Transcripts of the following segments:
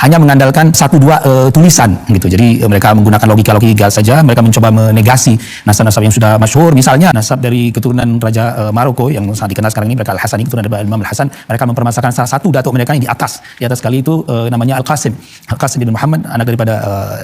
hanya mengandalkan satu dua tulisan gitu. Jadi mereka menggunakan logika saja. Mereka mencoba menegasi nasab-nasab yang sudah masyhur. Misalnya nasab dari keturunan Raja Maroko yang sangat dikenal sekarang ini, mereka Al-Hasani, keturunan dari Imam Al-Hasan. Mereka mempermasalahkan salah satu datuk mereka yang di atas sekali itu namanya Al-Qasim bin Muhammad, anak daripada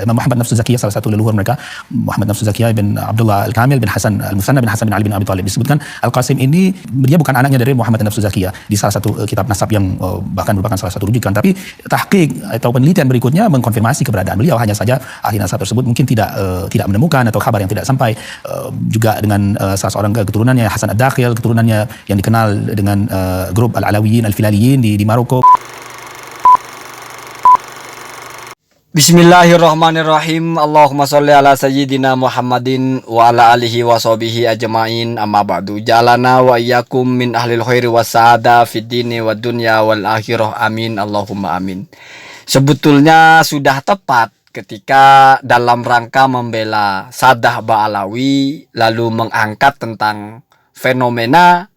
Imam Muhammad Nafsu Zakiyah, salah satu leluhur mereka, Muhammad Nafsu Zakiyah bin Abdullah Al-Kamil bin Hasan Al-Musanna bin Hasan bin Ali bin Abi Thalib. Disebutkan Al-Qasim ini dia bukan anaknya dari Muhammad Nafsu Zakiyah di salah satu kitab nasab yang bahkan merupakan salah satu rujukan, tapi tahqiq atau penelitian berikutnya mengkonfirmasi keberadaan beliau. Hanya saja ahli nasab tersebut mungkin tidak menemukan atau kabar yang tidak sampai. Juga dengan salah seorang keturunannya Hasan Ad-Dakhil, keturunannya yang dikenal dengan grup Al-Alawiyin Al-Filaliyin di Maroko. Bismillahirrahmanirrahim. Allahumma sholli ala sayyidina Muhammadin wa ala alihi wa sahbihi ajma'in. Amma ba'du. Jalana wa iyyakum min ahlil khairi was sa'ada fid dini wad dunya wal akhirah. Amin. Allahumma amin. Sebetulnya sudah tepat ketika dalam rangka membela Saddah Ba'alawi lalu mengangkat tentang fenomena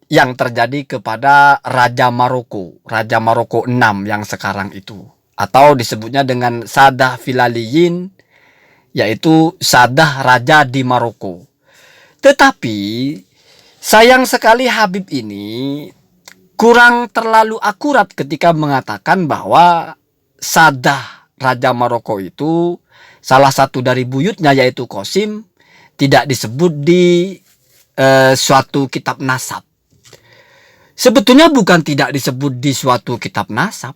yang terjadi kepada Raja Maroko 6 yang sekarang itu, atau disebutnya dengan Saddah Filaliyin, yaitu Saddah Raja di Maroko. Tetapi sayang sekali Habib ini kurang terlalu akurat ketika mengatakan bahwa Saddah Raja Maroko itu salah satu dari buyutnya yaitu Qasim tidak disebut di suatu kitab nasab. Sebetulnya bukan tidak disebut di suatu kitab nasab.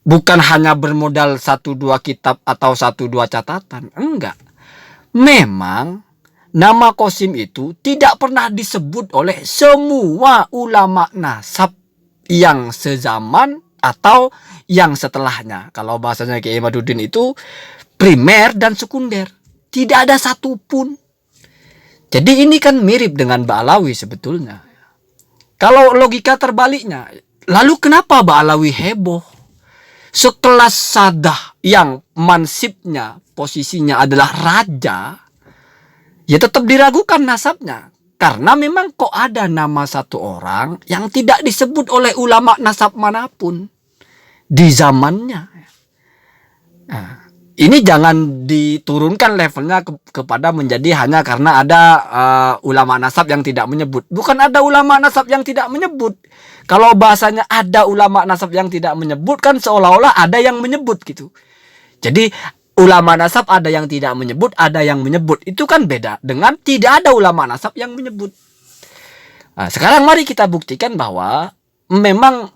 Bukan hanya bermodal 1-2 kitab atau 1-2 catatan. Enggak. Memang nama Qasim itu tidak pernah disebut oleh semua ulama nasab yang sezaman atau yang setelahnya. Kalau bahasanya Kiai Imaduddin itu primer dan sekunder. Tidak ada satupun. Jadi ini kan mirip dengan Ba'alawi sebetulnya. Kalau logika terbaliknya, lalu kenapa Ba'alawi heboh? Sekelas Saddah yang mansibnya, posisinya adalah raja, ya tetap diragukan nasabnya. Karena memang kok ada nama satu orang yang tidak disebut oleh ulama nasab manapun di zamannya. Nah, ini jangan diturunkan levelnya kepada menjadi hanya karena ada ulama nasab yang tidak menyebut. Bukan ada ulama nasab yang tidak menyebut. Kalau bahasanya ada ulama nasab yang tidak menyebut, kan seolah-olah ada yang menyebut gitu. Jadi ulama nasab ada yang tidak menyebut, ada yang menyebut. Itu kan beda dengan tidak ada ulama nasab yang menyebut. Nah, sekarang mari kita buktikan bahwa memang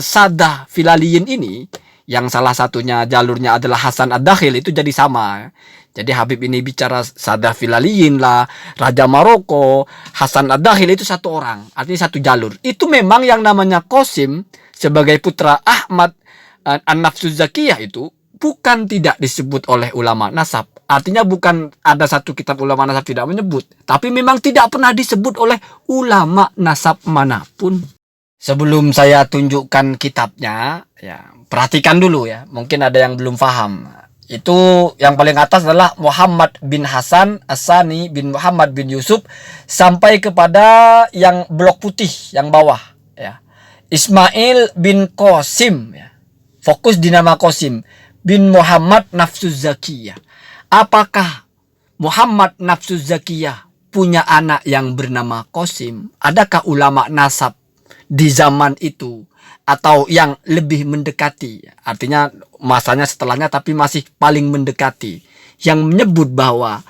Saddah Filaliyin ini, yang salah satunya jalurnya adalah Hasan Ad-Dakhil, itu jadi sama. Jadi Habib ini bicara Saddah Filaliyin lah, Raja Maroko, Hasan Ad-Dakhil itu satu orang, artinya satu jalur. Itu memang yang namanya Qasim sebagai putra Ahmad An-Nafsu Zakiyah itu bukan tidak disebut oleh ulama nasab. Artinya bukan ada satu kitab ulama nasab tidak menyebut, tapi memang tidak pernah disebut oleh ulama nasab manapun. Sebelum saya tunjukkan kitabnya, ya perhatikan dulu ya. Mungkin ada yang belum paham. Itu yang paling atas adalah Muhammad bin Hasan As-Sani bin Muhammad bin Yusuf sampai kepada yang blok putih yang bawah. Ya, Ismail bin Qasim. Ya. Fokus di nama Qasim bin Muhammad Nafsu Zakiyah. Apakah Muhammad Nafsu Zakiyah punya anak yang bernama Qasim? Adakah ulama nasab di zaman itu atau yang lebih mendekati, artinya masanya setelahnya tapi masih paling mendekati, yang menyebut bahwa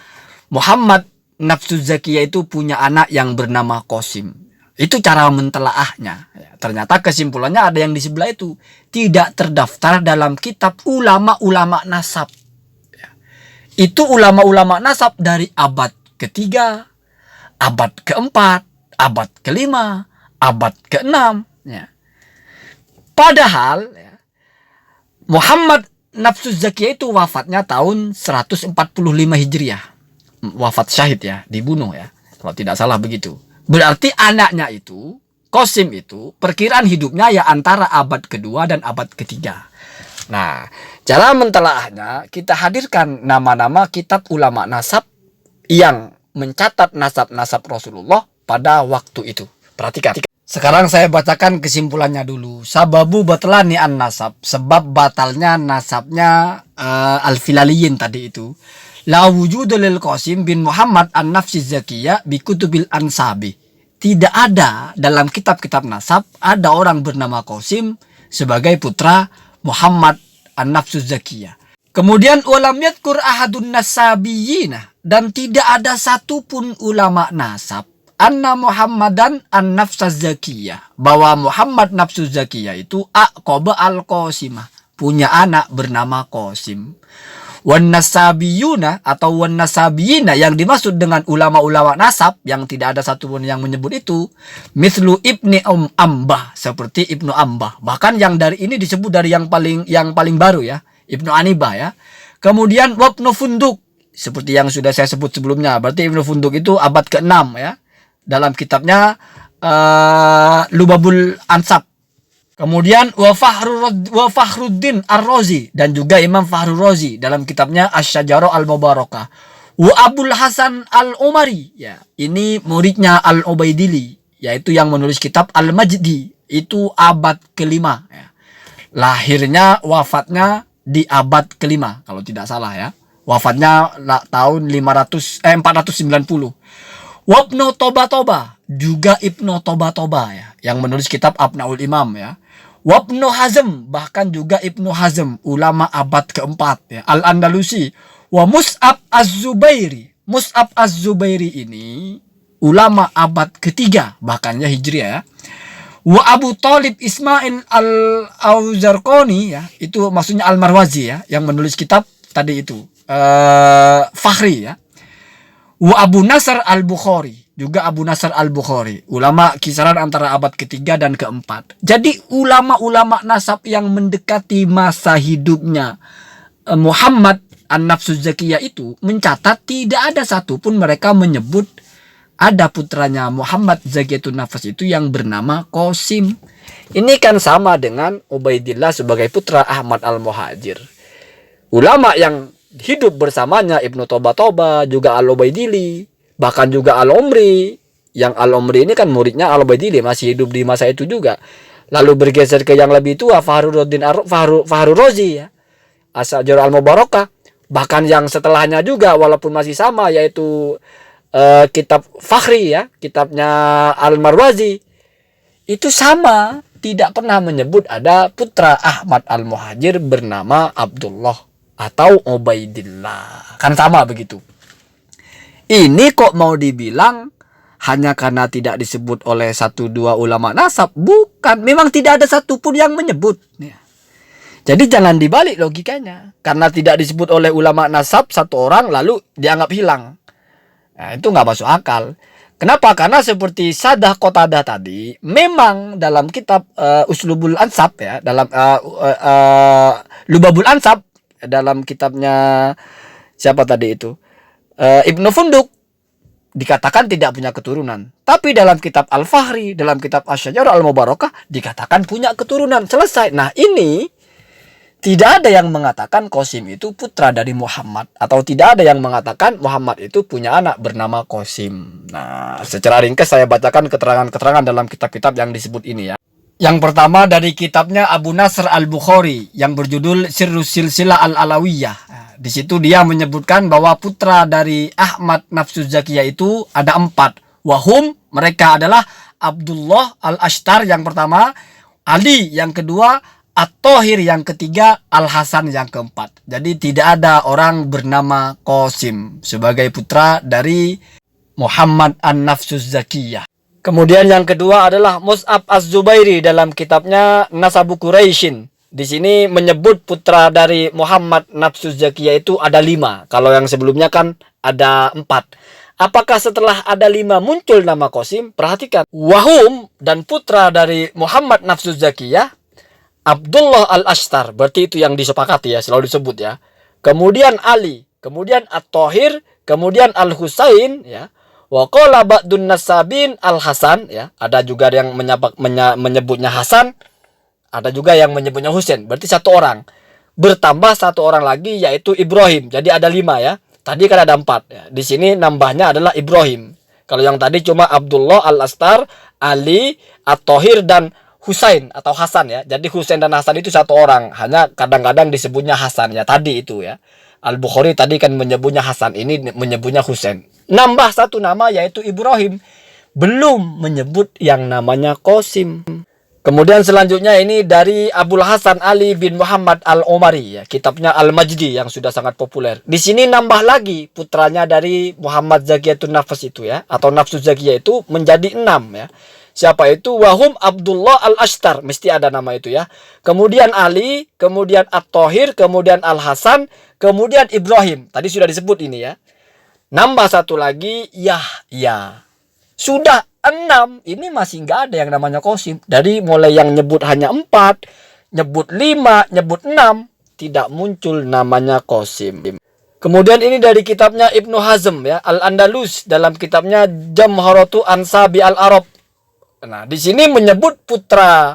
Muhammad Nafsu Zakiyah itu punya anak yang bernama Qasim? Itu cara mentelaahnya. Ternyata kesimpulannya ada yang di sebelah itu tidak terdaftar dalam kitab ulama-ulama nasab. Itu ulama-ulama nasab dari abad ketiga, abad keempat, abad kelima, abad ke-6. Ya. Padahal ya, Muhammad Nafsu Zakiyah itu wafatnya tahun 145 Hijriah. Wafat syahid ya, dibunuh ya. Kalau tidak salah begitu. Berarti anaknya itu, Qasim itu, perkiraan hidupnya ya antara abad kedua dan abad ketiga. Nah, cara mentelaahnya kita hadirkan nama-nama kitab ulama nasab yang mencatat nasab-nasab Rasulullah pada waktu itu. Perhatikan. Sekarang saya bacakan kesimpulannya dulu. Sababu batlani an-nasab, sebab batalnya nasabnya al-filaliyin tadi itu. La wujudu lil Qasim bin Muhammad an-Nafsi Zakiyah bi kutubil ansabi. Tidak ada dalam kitab-kitab nasab ada orang bernama Qasim sebagai putra Muhammad an-Nafsu Zakiyah. Kemudian walam yadkur ahadun nasabiyina, dan tidak ada satupun ulama nasab anna Muhammadan an-Nafsaz Zakiyah, bahwa Muhammad Nafsu Zakiyah itu aqaba al-Qasimah, punya anak bernama Qasim. Wan nasabiyuna atau wan nasabiyina, yang dimaksud dengan ulama-ulama nasab yang tidak ada satupun yang menyebut itu, mislu Ibni Ambah, seperti Ibnu Ambah. Bahkan yang dari ini disebut dari yang paling baru ya, Ibnu Anibah ya. Kemudian Wabnu Funduk, seperti yang sudah saya sebut sebelumnya. Berarti Ibnu Funduk itu abad ke-6 ya. Dalam kitabnya Lubabul Ansab. Kemudian wa Fakhruddin Ar-Razi, dan juga Imam Fakhrul Razi dalam kitabnya Asy-Syajarah Al-Mubarakah. Wa Abul Hasan Al-Umari, ya, ini muridnya Al-Ubaidili, yaitu yang menulis kitab Al-Majdi, itu abad ke-5 ya. Lahirnya, wafatnya di abad ke-5 kalau tidak salah ya. Wafatnya tahun 490. Wabnu Toba, juga Ibnu Toba ya, yang menulis kitab Abnaul Imam ya. Wabnu Hazm, bahkan juga Ibnu Hazm, ulama abad keempat ya, Al-Andalusi. Wa Mus'ab Az-Zubairi. Mus'ab Az-Zubairi ini ulama abad ketiga, bahkan ya Hijriah ya. Wa Abu Talib Ismail Al-Auzarqani ya, itu maksudnya Al-Marwazi ya, yang menulis kitab tadi itu Fakhri ya. Wa Abu Nasr Al-Bukhari, juga Abu Nasr Al-Bukhari, ulama kisaran antara abad ketiga dan keempat. Jadi ulama-ulama nasab yang mendekati masa hidupnya Muhammad an-Nafsu Zakiyah itu mencatat tidak ada satupun mereka menyebut ada putranya Muhammad Zakiyatun Nafas itu yang bernama Qasim. Ini kan sama dengan Ubaidillah sebagai putra Ahmad al-Muhajir. Ulama yang hidup bersamanya, Ibnu Toba, juga Al-Ubaidili, bahkan juga Al-Umri. Yang Al-Umri ini kan muridnya Al-Ubaidili, masih hidup di masa itu juga. Lalu bergeser ke yang lebih tua, Fakhrul Razi ya, Asy-Syajarah Al-Mubarakah. Bahkan yang setelahnya juga walaupun masih sama, yaitu kitab Fakhri ya, kitabnya Al-Marwazi, itu sama, tidak pernah menyebut ada putra Ahmad Al-Muhajir bernama Abdullah atau Ubaidillah. Kan sama begitu. Ini kok mau dibilang hanya karena tidak disebut oleh 1-2 ulama nasab? Bukan, memang tidak ada satupun yang menyebut. Jadi jangan dibalik logikanya. Karena tidak disebut oleh ulama nasab satu orang lalu dianggap hilang. Nah, itu nggak masuk akal. Kenapa? Karena seperti Sadah Qatadah tadi, memang dalam kitab Uslubul Ansab ya, dalam Lubabul Ansab, dalam kitabnya siapa tadi itu, Ibnu Funduk, dikatakan tidak punya keturunan. Tapi dalam kitab Al-Fakhri, dalam kitab Asy-Syajarah Al-Mubarakah dikatakan punya keturunan. Selesai. Nah, ini tidak ada yang mengatakan Qasim itu putra dari Muhammad, atau tidak ada yang mengatakan Muhammad itu punya anak bernama Qasim. Nah, secara ringkas saya bacakan keterangan-keterangan dalam kitab-kitab yang disebut ini ya. Yang pertama dari kitabnya Abu Nasr Al-Bukhari yang berjudul Sirrus Silsilah Al-Alawiyah. Nah, di situ dia menyebutkan bahwa putra dari Ahmad Nafsu Zakiyah itu ada 4. Wahum, mereka adalah Abdullah Al-Ashtar yang pertama, Ali yang kedua, At-Thahir yang ketiga, Al-Hasan yang keempat. Jadi tidak ada orang bernama Qasim sebagai putra dari Muhammad an-Nafsu Zakiyah. Kemudian yang kedua adalah Mus'ab Az-Zubairi dalam kitabnya Nasabu Quraisyin. Di sini menyebut putra dari Muhammad Nafsu Zakiyah itu ada 5. Kalau yang sebelumnya kan ada 4. Apakah setelah ada 5 muncul nama Qasim? Perhatikan. Wahum, dan putra dari Muhammad Nafsu Zakiyah, Abdullah Al-Ashtar. Berarti itu yang disepakati ya, selalu disebut ya. Kemudian Ali, kemudian At-Thahir, kemudian Al-Husain ya. Wa qala ba'dun nasabin Al-Hasan ya. Ada juga yang menyebutnya Hasan, ada juga yang menyebutnya Husain. Berarti 1 orang. Bertambah 1 orang lagi yaitu Ibrahim. Jadi ada 5 ya. Tadi kan ada 4 ya. Di sini nambahnya adalah Ibrahim. Kalau yang tadi cuma Abdullah Al-Astar, Ali, At-Thohir, dan Husain atau Hasan ya. Jadi Husain dan Hasan itu satu orang. Hanya kadang-kadang disebutnya Hasan ya. Tadi itu ya. Al-Bukhari tadi kan menyebutnya Hasan. Ini menyebutnya Husain. Nambah satu nama yaitu Ibrahim. Belum menyebut yang namanya Qasim. Kemudian selanjutnya ini dari Abul Hasan Ali bin Muhammad Al-Omari ya, kitabnya Al-Majdi yang sudah sangat populer. Di sini nambah lagi putranya dari Muhammad Zakiyatun Nafas itu ya, atau Nafsu Zakiyah itu menjadi 6 ya. Siapa itu? Wahum Abdullah Al-Ashtar, mesti ada nama itu ya. Kemudian Ali, kemudian At-Thohir, kemudian Al-Hasan, kemudian Ibrahim. Tadi sudah disebut ini ya. Nambah satu lagi Yahya. Sudah 6, ini masih nggak ada yang namanya Qasim. Dari mulai yang nyebut hanya 4, nyebut 5, nyebut 6, tidak muncul namanya Qasim. Kemudian ini dari kitabnya Ibnu Hazm ya, Al-Andalus, dalam kitabnya Jamharatu Ansabi Al-Arab. Nah, di sini menyebut putra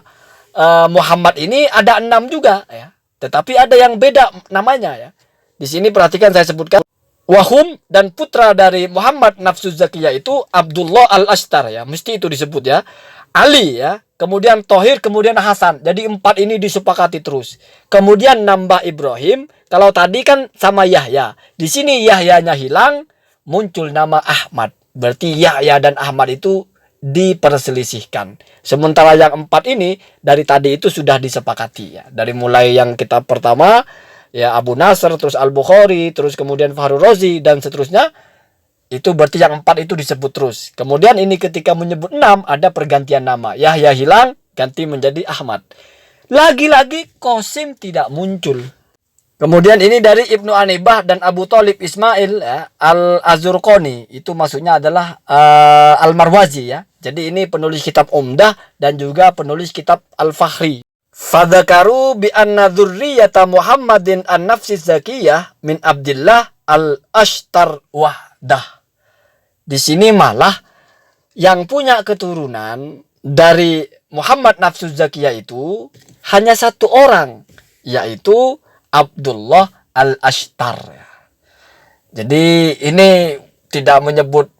Muhammad ini ada 6 juga ya. Tetapi ada yang beda namanya ya. Di sini perhatikan saya sebutkan. Wahum dan putra dari Muhammad Nafsu Zakiyah itu Abdullah Al-Ashtar ya. Mesti itu disebut ya. Ali ya. Kemudian Thohir, kemudian Hasan. Jadi 4 ini disepakati terus. Kemudian nambah Ibrahim. Kalau tadi kan sama Yahya. Di sini Yahyanya hilang. Muncul nama Ahmad. Berarti Yahya dan Ahmad itu diperselisihkan. Sementara yang 4 ini dari tadi itu sudah disepakati ya. Dari mulai yang kitab pertama ya Abu Nasr, terus Al-Bukhari, terus kemudian Fahrul Razi, dan seterusnya. Itu berarti yang 4 itu disebut terus. Kemudian ini ketika menyebut 6, ada pergantian nama. Yahya hilang, ganti menjadi Ahmad. Lagi-lagi Qasim tidak muncul. Kemudian ini dari Ibnu Anibah dan Abu Thalib Ismail ya, Al-Azurqani. Itu maksudnya adalah Al-Marwazi ya. Jadi ini penulis kitab Umdah dan juga penulis kitab Al-Fakhri. Fadzakaru bi anna dzurriyyata Muhammadin an-Nafsi Zakiyah min Abdillah al-Ashtar wahdah. Di sini malah yang punya keturunan dari Muhammad Nafsu Zakiyah itu hanya satu orang, yaitu Abdullah al-Ashtar. Jadi ini tidak menyebut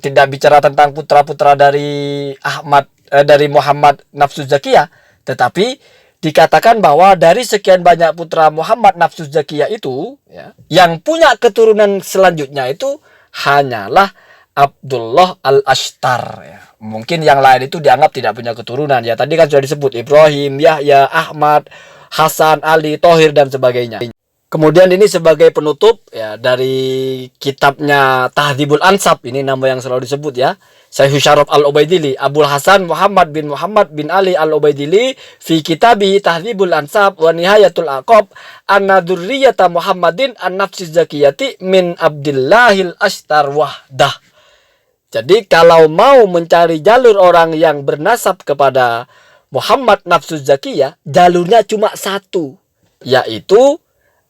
tidak bicara tentang putra-putra dari dari Muhammad Nafsu Zakiyah. Tetapi dikatakan bahwa dari sekian banyak putra Muhammad Nafsu Zakiyah itu ya, yang punya keturunan selanjutnya itu hanyalah Abdullah Al-Ashtar ya. Mungkin yang lain itu dianggap tidak punya keturunan ya. Tadi kan sudah disebut Ibrahim, Yahya, Ahmad, Hasan, Ali, Thohir, dan sebagainya. Kemudian ini sebagai penutup ya dari kitabnya Tahdhibul Ansab, ini nama yang selalu disebut ya. Syekh Syaraf Al-Ubaidili, Abul Hasan Muhammad bin Ali Al-Ubaidili fi kitabi Tahdhibul Ansab wa Nihayatul Aqab anna dzurriyyata Muhammadin an-Nafsi Zakiyati min Abdillahil Ashtar wahdah. Jadi kalau mau mencari jalur orang yang bernasab kepada Muhammad Nafsu Zakiyah, jalurnya cuma satu, yaitu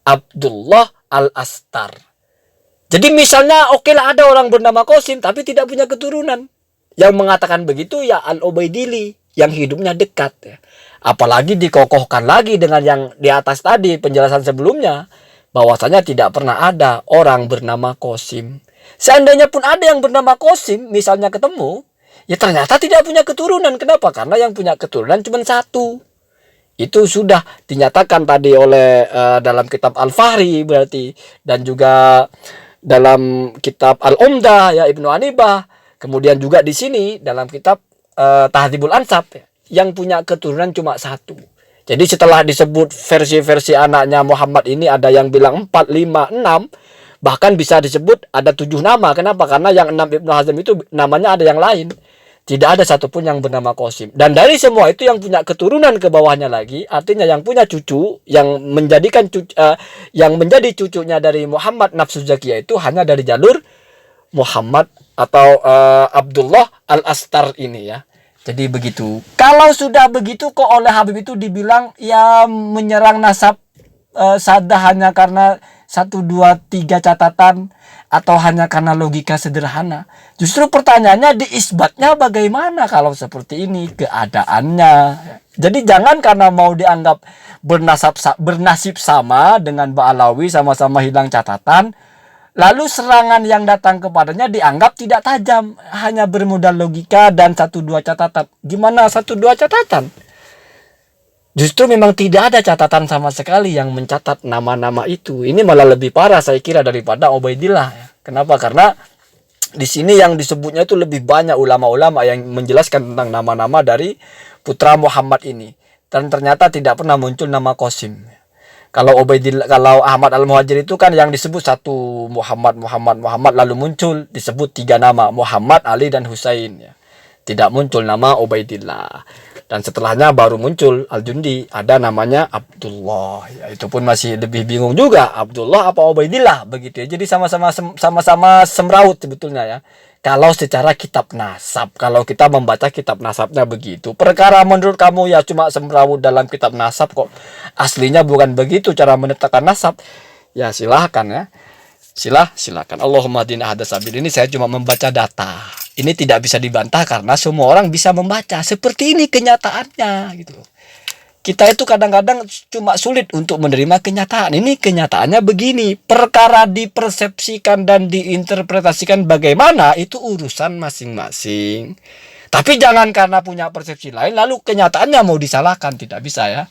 Abdullah Al-Ashtar. Jadi misalnya oke lah ada orang bernama Qasim tapi tidak punya keturunan. Yang mengatakan begitu ya Al-Ubaidili yang hidupnya dekat ya. Apalagi dikokohkan lagi dengan yang di atas tadi penjelasan sebelumnya, bahwasanya tidak pernah ada orang bernama Qasim. Seandainya pun ada yang bernama Qasim misalnya ketemu, ya ternyata tidak punya keturunan. Kenapa? Karena yang punya keturunan cuma satu. Itu sudah dinyatakan tadi oleh dalam kitab Al-Fahri berarti, dan juga dalam kitab Al-Umdah ya Ibnu Anibah, kemudian juga di sini dalam kitab Tahdhibul Ansab ya, yang punya keturunan cuma satu. Jadi setelah disebut versi-versi anaknya Muhammad ini ada yang bilang 4, 5, 6, bahkan bisa disebut ada 7 nama. Kenapa? Karena yang 6 Ibnu Hazm itu namanya ada yang lain. Tidak ada satupun yang bernama Qasim. Dan dari semua itu yang punya keturunan ke bawahnya lagi, artinya yang punya cucu, yang menjadikan yang menjadi cucunya dari Muhammad Nafsu Zakiyah itu hanya dari jalur Muhammad atau Abdullah Al-Ashtar ini ya. Jadi begitu. Kalau sudah begitu kok oleh Habib itu dibilang ya menyerang nasab sadah hanya karena 1, 2, 3 catatan atau hanya karena logika sederhana. Justru pertanyaannya diisbatnya bagaimana kalau seperti ini keadaannya. Jadi jangan karena mau dianggap bernasib sama dengan Ba'alawi, sama-sama hilang catatan, Lalu serangan yang datang kepadanya dianggap tidak tajam, hanya bermodal logika dan 1-2 catatan. Gimana 1-2 catatan? Justru memang tidak ada catatan sama sekali yang mencatat nama-nama itu. Ini malah lebih parah saya kira daripada Ubaidillah. Kenapa? Karena di sini yang disebutnya itu lebih banyak ulama-ulama yang menjelaskan tentang nama-nama dari putra Muhammad ini. Dan ternyata tidak pernah muncul nama Qasim. Kalau Ahmad Al-Muhajir itu kan yang disebut satu Muhammad lalu muncul disebut 3 nama, Muhammad, Ali dan Husain ya. Tidak muncul nama Ubaidillah. Dan setelahnya baru muncul Al-Jundi, ada namanya Abdullah. Ya, itu pun masih lebih bingung juga, Abdullah apa Ubaidillah begitu ya. Jadi sama-sama semrawut sebetulnya ya. Kalau secara kitab nasab, kalau kita membaca kitab nasabnya begitu. Perkara menurut kamu ya cuma semrawut dalam kitab nasab kok. Aslinya bukan begitu cara menetapkan nasab. Ya silahkan ya. Silakan. Allahumma hadina hada sabil. Ini saya cuma membaca data. Ini tidak bisa dibantah karena semua orang bisa membaca. Seperti ini kenyataannya gitu. Kita itu kadang-kadang cuma sulit untuk menerima kenyataan. Ini kenyataannya begini. Perkara dipersepsikan dan diinterpretasikan bagaimana itu urusan masing-masing. Tapi jangan karena punya persepsi lain lalu kenyataannya mau disalahkan. Tidak bisa ya.